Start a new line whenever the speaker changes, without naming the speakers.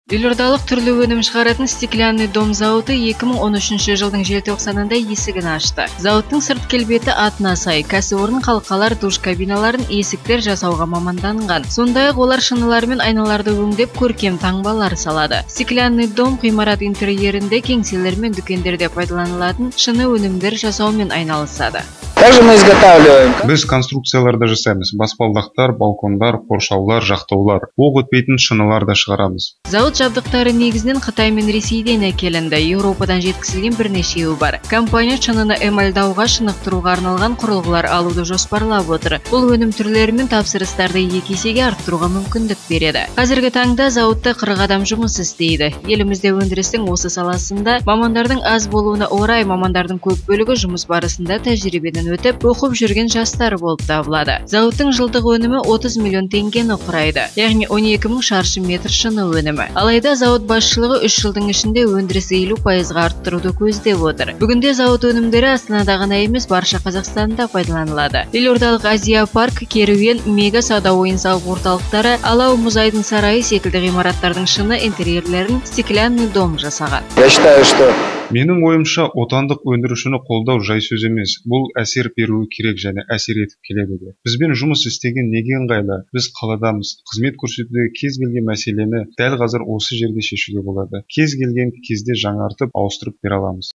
Елордалық түрлі өнім шығаратын стеклянный дом зауыты 2013 жылдың желтоқсанында есігін ашты. Зауыттың сырт келбеті атына сай, кәсіпорын қалқалар, душ кабиналарын, есіктер жасауға маманданған. Сондай-ақ олар шынылар мен айналарды өңдеп көркем таңбалар салады. Стеклянный дом ғимарат интерьерінде, кеңселер мен дүкендерде пайдаланылатын шыны өнімдер жасаумен айналысады.
Также мы изготавливаем.
Біз конструкцияларды жасаймыз. Баспалдақтар, балкондар, қоршаулар, жақтаулар, оқ өтпейтін шынылар да шығарамыз.
Зауыт жабдықтары негізінен Қытай мен Ресейден әкелінді. Еуропадан жеткізілген бірнешеуі бар. Компания шыныны эмальдауға, шынықтыруға арналған құрылғылар алуды жоспарлап отыр. Бұл өнім түрлері мен тапсырыстарды 2 есеге арттыруға мүмкіндік береді. Қазіргі таңда зауытта 40 адам жұмыс істейді. Елімізде өндірістің осы саласында мамандардың аз болуына орай, мамандардың көп бөлігі жұмыс барысында тәжірибеден өтіп, оқып жүрген жастар болып табылады. Зауыттың жылдық өнімі 30 миллион теңгені құрайды, яғни 12 мың шаршы метр шыны өнімі. Алайда зауыт басшылығы 3 жылдың ішінде өндірісі 50%-ға арттыруды көздеп отыр. Бүгінде зауыт өнімдері Астанада ғана емес, барша Қазақстанда пайдаланылады. Елордалық Азия парк, керуен, мега сауда ойын-сауық орталықтары, Алау мұзайдың сарайы секілді ғимараттардың шыны интерьерлерін стеклянный дом жасаған.
Я считаю, что
Менің ойымша, отандық өндірушіні қолдау жай сөз емес. Бұл әсер беруі керек және әсер етіп келеді де. Бізбен жұмыс істеген неге ыңғайлы? Біз қаладамыз. Қызмет көрсетудегі кез келген мәселені дәл қазір осы жерде шешуге болады. Кез келген кезде жаңартып, ауыстырып бере аламыз.